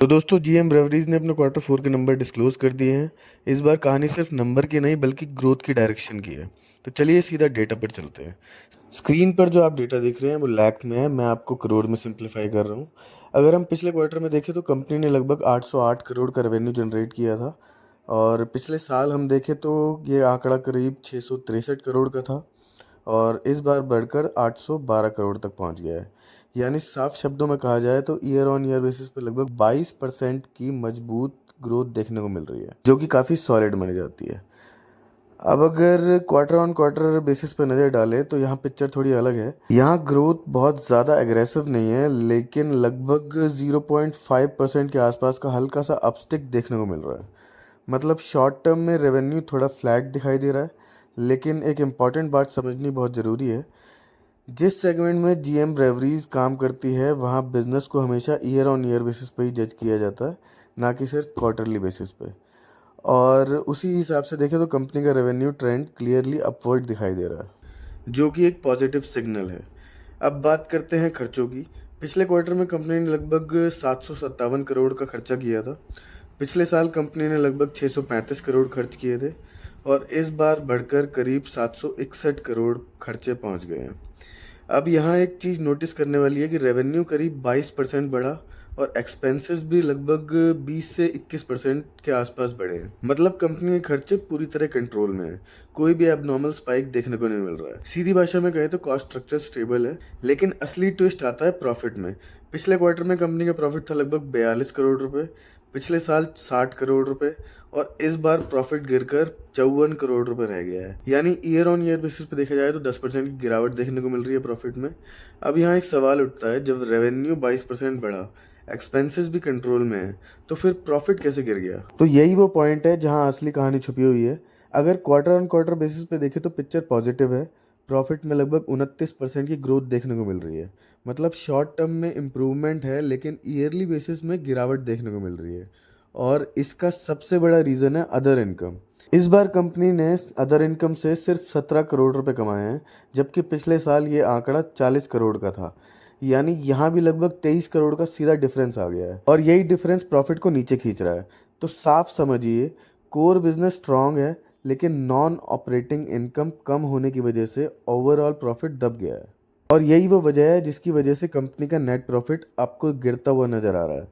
तो दोस्तों GM breweries ने अपने क्वार्टर फोर के नंबर डिस्क्लोज कर दिए हैं। इस बार कहानी सिर्फ नंबर की नहीं बल्कि ग्रोथ की डायरेक्शन की है। तो चलिए सीधा डेटा पर चलते हैं। स्क्रीन पर जो आप डेटा देख रहे हैं वो लाख में है, मैं आपको करोड़ में सिंप्लीफाई कर रहा हूँ। अगर हम पिछले क्वार्टर में देखें तो कंपनी ने लगभग 808 करोड़ का रेवेन्यू जनरेट किया था। और पिछले साल हम देखें तो ये आंकड़ा करीब 663 करोड़ का था। और इस बार बढ़कर 812 करोड़ तक पहुंच गया है। यानी साफ शब्दों में कहा जाए तो ईयर ऑन ईयर बेसिस पे लगभग 22% की मजबूत ग्रोथ देखने को मिल रही है, जो कि काफ़ी सॉलिड मानी जाती है। अब अगर क्वार्टर ऑन क्वार्टर बेसिस पे नज़र डालें तो यहाँ पिक्चर थोड़ी अलग है। यहाँ ग्रोथ बहुत ज़्यादा एग्रेसिव नहीं है, लेकिन लगभग 0.5% के आसपास का हल्का सा अपस्टिक देखने को मिल रहा है। मतलब शॉर्ट टर्म में रेवेन्यू थोड़ा फ्लैट दिखाई दे रहा है, लेकिन एक इम्पॉर्टेंट बात समझनी बहुत ज़रूरी है। जिस सेगमेंट में जीएम ब्रेवरीज काम करती है वहाँ बिजनेस को हमेशा ईयर ऑन ईयर बेसिस पे ही जज किया जाता है, ना कि सिर्फ क्वार्टरली बेसिस पे। और उसी हिसाब से देखें तो कंपनी का रेवेन्यू ट्रेंड क्लियरली अपवर्ड दिखाई दे रहा है, जो कि एक पॉजिटिव सिग्नल है। अब बात करते हैं खर्चों की। पिछले क्वार्टर में कंपनी ने लगभग 757 करोड़ का खर्चा किया था। पिछले साल कंपनी ने लगभग 635 करोड़ खर्च किए थे, और इस बार बढ़कर करीब 761 करोड़ खर्चे पहुंच गए हैं। अब यहाँ एक चीज़ नोटिस करने वाली है कि रेवेन्यू करीब 22% बढ़ा, और एक्सपेंसेस भी लगभग 20 से 21% के आसपास बढ़े हैं। मतलब कंपनी के खर्चे पूरी तरह कंट्रोल में है। कोई भी एबनॉर्मल स्पाइक देखने को नहीं मिल रहा है। सीधी भाषा में कहें तो कॉस्ट स्ट्रक्चर स्टेबल है। लेकिन असली ट्विस्ट आता है प्रॉफिट में। पिछले क्वार्टर में कंपनी का प्रॉफिट था लगभग 42 करोड़ रुपए, पिछले साल 60 करोड़ रुपए, और इस बार प्रॉफिट गिरकर 54 करोड़ रुपए रह गया है। यानी ईयर ऑन ईयर बेसिस पे देखा जाए तो 10% की गिरावट देखने को मिल रही है प्रॉफिट में। अब यहाँ एक सवाल उठता है, जब रेवेन्यू 22% बढ़ा, एक्सपेंसेस भी कंट्रोल में है, तो फिर प्रॉफिट कैसे गिर गया? तो यही वो पॉइंट है जहाँ असली कहानी छुपी हुई है। अगर क्वार्टर ऑन क्वार्टर बेसिस पे देखें तो पिक्चर पॉजिटिव है। प्रॉफिट में लगभग 29% की ग्रोथ देखने को मिल रही है। मतलब शॉर्ट टर्म में इम्प्रूवमेंट है, लेकिन ईयरली बेसिस में गिरावट देखने को मिल रही है। और इसका सबसे बड़ा रीज़न है अदर इनकम। इस बार कंपनी ने अदर इनकम से सिर्फ 17 करोड़ रुपए कमाए हैं, जबकि पिछले साल ये आंकड़ा 40 करोड़ का था। यानी यहाँ भी लगभग 23 करोड़ का सीधा डिफरेंस आ गया है, और यही डिफरेंस प्रॉफिट को नीचे खींच रहा है। तो साफ समझिए, कोर बिजनेस स्ट्रांग है, लेकिन नॉन ऑपरेटिंग इनकम कम होने की वजह से ओवरऑल प्रॉफिट दब गया है। और यही वो वजह है जिसकी वजह से कंपनी का नेट प्रॉफिट आपको गिरता हुआ नजर आ रहा है।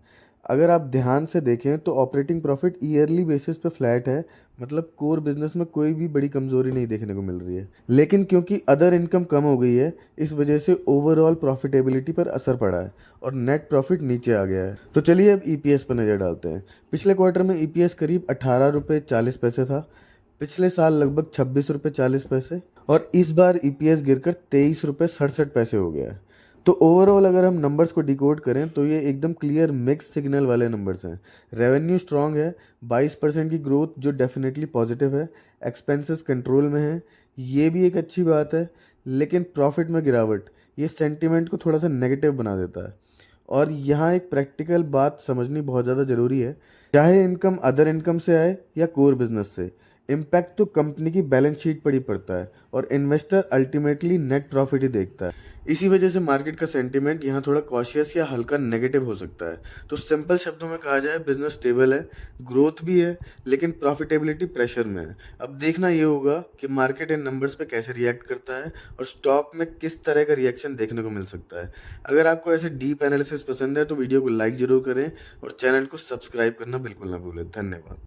अगर आप ध्यान से देखें तो ऑपरेटिंग प्रॉफिट ईयरली बेसिस पे फ्लैट है। मतलब कोर बिजनेस में कोई भी बड़ी कमजोरी नहीं देखने को मिल रही है, लेकिन क्योंकि अदर इनकम कम हो गई है, इस वजह से ओवरऑल प्रॉफिटेबिलिटी पर असर पड़ा है, और नेट प्रॉफिट नीचे आ गया है। तो चलिए अब ईपीएस पर नज़र डालते हैं। पिछले क्वार्टर में ईपीएस करीब 18 रुपये 40 पैसे था। पिछले साल लगभग 26 रुपये 40 पैसे, और इस बार ईपीएस गिरकर 23 रुपये 67 पैसे हो गया है। तो ओवरऑल अगर हम नंबर्स को डिकोड करें तो ये एकदम क्लियर मिक्स सिग्नल वाले नंबर्स हैं। रेवेन्यू स्ट्रांग है, 22% की ग्रोथ जो डेफिनेटली पॉजिटिव है। एक्सपेंसेस कंट्रोल में है, ये भी एक अच्छी बात है। लेकिन प्रॉफिट में गिरावट ये सेंटिमेंट को थोड़ा सा नेगेटिव बना देता है। और यहाँ एक प्रैक्टिकल बात समझनी बहुत ज़्यादा ज़रूरी है। चाहे इनकम अदर इनकम से आए या कोर बिजनेस से, इम्पैक्ट तो कंपनी की बैलेंस शीट पर ही पड़ता है, और इन्वेस्टर अल्टीमेटली नेट प्रॉफिट ही देखता है। इसी वजह से मार्केट का सेंटीमेंट यहाँ थोड़ा कॉशियस या हल्का नेगेटिव हो सकता है। तो सिंपल शब्दों में कहा जाए, बिजनेस स्टेबल है, ग्रोथ भी है, लेकिन प्रॉफिटेबिलिटी प्रेशर में है। अब देखना ये होगा कि मार्केट इन नंबर्स पे कैसे रिएक्ट करता है, और स्टॉक में किस तरह का रिएक्शन देखने को मिल सकता है। अगर आपको ऐसे डीप एनालिसिस पसंद है तो वीडियो को लाइक जरूर करें, और चैनल को सब्सक्राइब करना बिल्कुल ना भूलें। धन्यवाद।